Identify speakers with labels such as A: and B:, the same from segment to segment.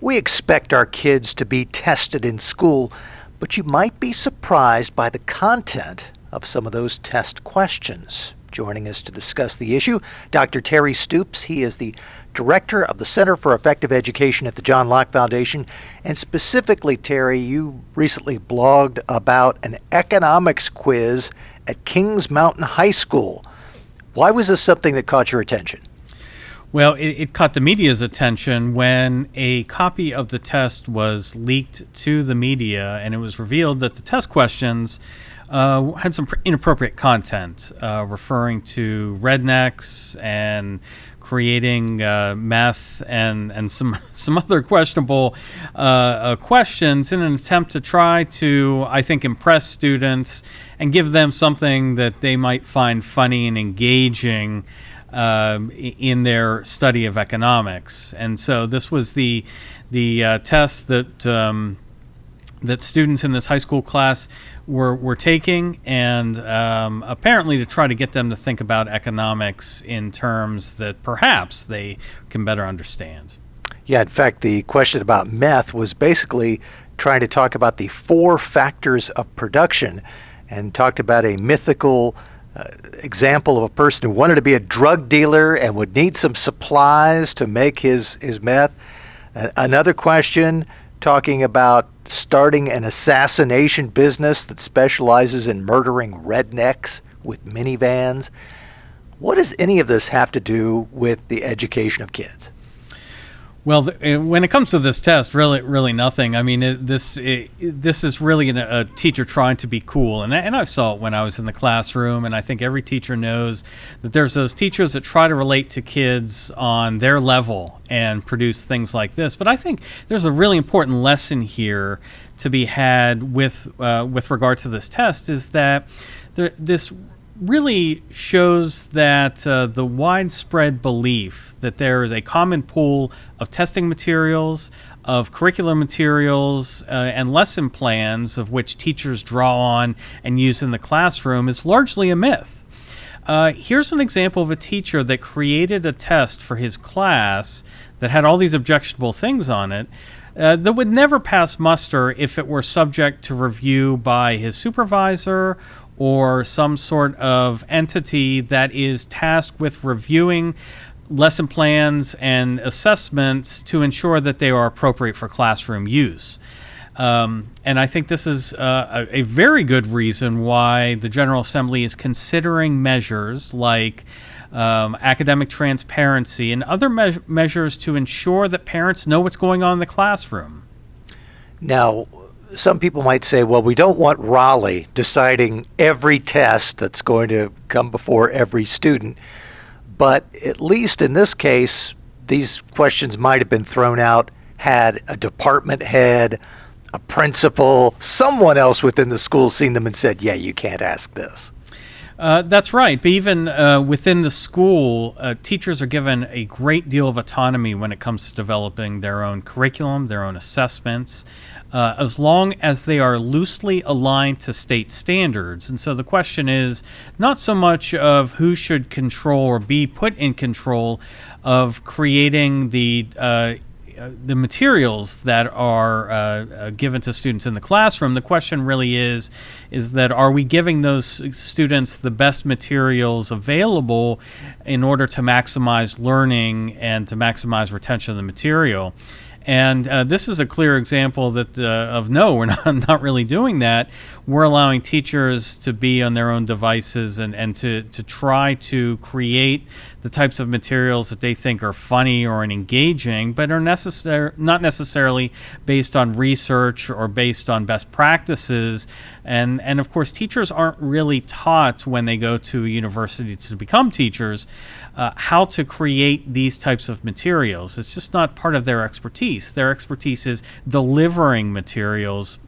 A: We expect our kids to be tested in school, but you might be surprised by the content of some of those test questions. Joining us to discuss the issue, Dr. Terry Stoops. He is the director of the Center for Effective Education at the John Locke Foundation. And specifically, Terry, you recently blogged about an economics quiz at Kings Mountain High School. Why was this something that caught your attention?
B: Well, it caught the media's attention when a copy of the test was leaked to the media, and it was revealed that the test questions had some inappropriate content, referring to rednecks and creating meth and some other questionable questions in an attempt to try to, I think, impress students and give them something that they might find funny and engaging in their study of economics. And so this was the test that that students in this high school class were taking, and apparently to try to get them to think about economics in terms that perhaps they can better understand.
A: Yeah, in fact, the question about meth was basically trying to talk about the 4 factors of production, and talked about a mythical example of a person who wanted to be a drug dealer and would need some supplies to make his meth. Another question talking about starting an assassination business that specializes in murdering rednecks with minivans. What does any of this have to do with the education of kids?
B: Well, when it comes to this test, really nothing. I mean, this is really a teacher trying to be cool, and I saw it when I was in the classroom, and I think every teacher knows that there's those teachers that try to relate to kids on their level and produce things like this. But I think there's a really important lesson here to be had with regard to this test, is that this really shows that the widespread belief that there is a common pool of testing materials, of curriculum materials, and lesson plans of which teachers draw on and use in the classroom is largely a myth. Here's an example of a teacher that created a test for his class that had all these objectionable things on it, that would never pass muster if it were subject to review by his supervisor or some sort of entity that is tasked with reviewing lesson plans and assessments to ensure that they are appropriate for classroom use. And I think this is a very good reason why the General Assembly is considering measures like academic transparency and other measures to ensure that parents know what's going on in the classroom.
A: Now, some people might say, well, we don't want Raleigh deciding every test that's going to come before every student. But at least in this case, these questions might have been thrown out had a department head, a principal, someone else within the school seen them and said, yeah, you can't ask this.
B: That's right. But even within the school, teachers are given a great deal of autonomy when it comes to developing their own curriculum, their own assessments, as long as they are loosely aligned to state standards. And so the question is not so much of who should control or be put in control of creating the materials that are given to students in the classroom. The question really is that are we giving those students the best materials available in order to maximize learning and to maximize retention of the material? And this is a clear example that of no, we're not really doing that. We're allowing teachers to be on their own devices and to try to create the types of materials that they think are funny or engaging, but are not necessarily based on research or based on best practices. And of course, teachers aren't really taught when they go to a university to become teachers how to create these types of materials. It's just not part of their expertise. Their expertise is delivering materials.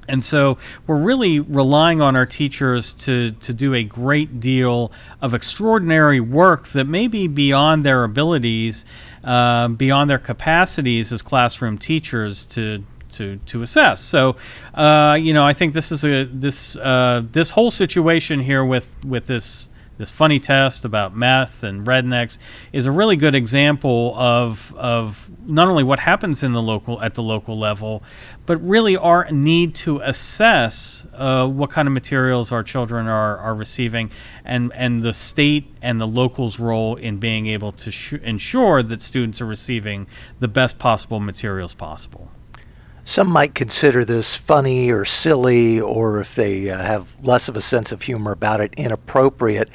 B: And so we're really relying on our teachers to do a great deal of extraordinary work that may be beyond their abilities, beyond their capacities as classroom teachers to assess. So, I think this is this whole situation here with this this funny test about meth and rednecks is a really good example of not only what happens at the local level, but really our need to assess what kind of materials our children are receiving, and the state and the local's role in being able to ensure that students are receiving the best possible materials possible.
A: Some might consider this funny or silly, or if they have less of a sense of humor about it, inappropriate.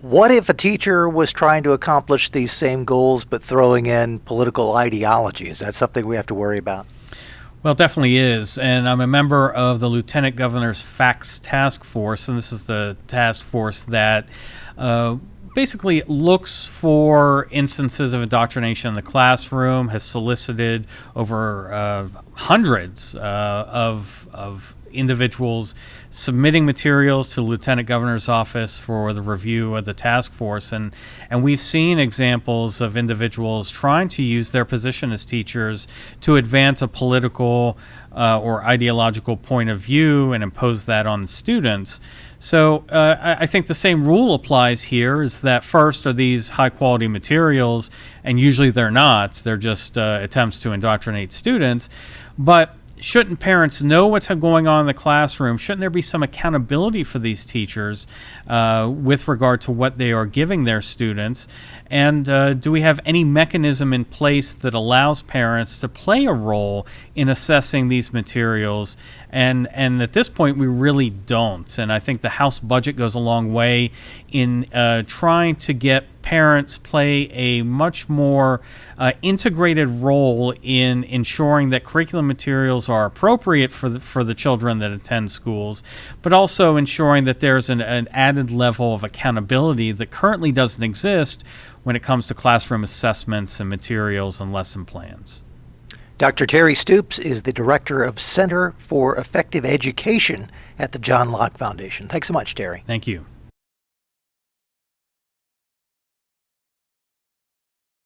A: What if a teacher was trying to accomplish these same goals but throwing in political ideology? Is that something we have to worry about?
B: Well, it definitely is. And I'm a member of the Lieutenant Governor's Facts Task Force, and this is the task force that basically looks for instances of indoctrination in the classroom, has solicited over hundreds of individuals submitting materials to the Lieutenant Governor's office for the review of the task force. And we've seen examples of individuals trying to use their position as teachers to advance a political or ideological point of view and impose that on the students. So I think the same rule applies here, is that first, are these high quality materials? And usually they're not. They're just attempts to indoctrinate students. But shouldn't parents know what's going on in the classroom? Shouldn't there be some accountability for these teachers with regard to what they are giving their students? And do we have any mechanism in place that allows parents to play a role in assessing these materials? And at this point, we really don't. And I think the House budget goes a long way in trying to get parents play a much more integrated role in ensuring that curriculum materials are appropriate for the children that attend schools, but also ensuring that there's an added level of accountability that currently doesn't exist when it comes to classroom assessments and materials and lesson plans.
A: Dr. Terry Stoops is the Director of Center for Effective Education at the John Locke Foundation. Thanks so much, Terry.
B: Thank you.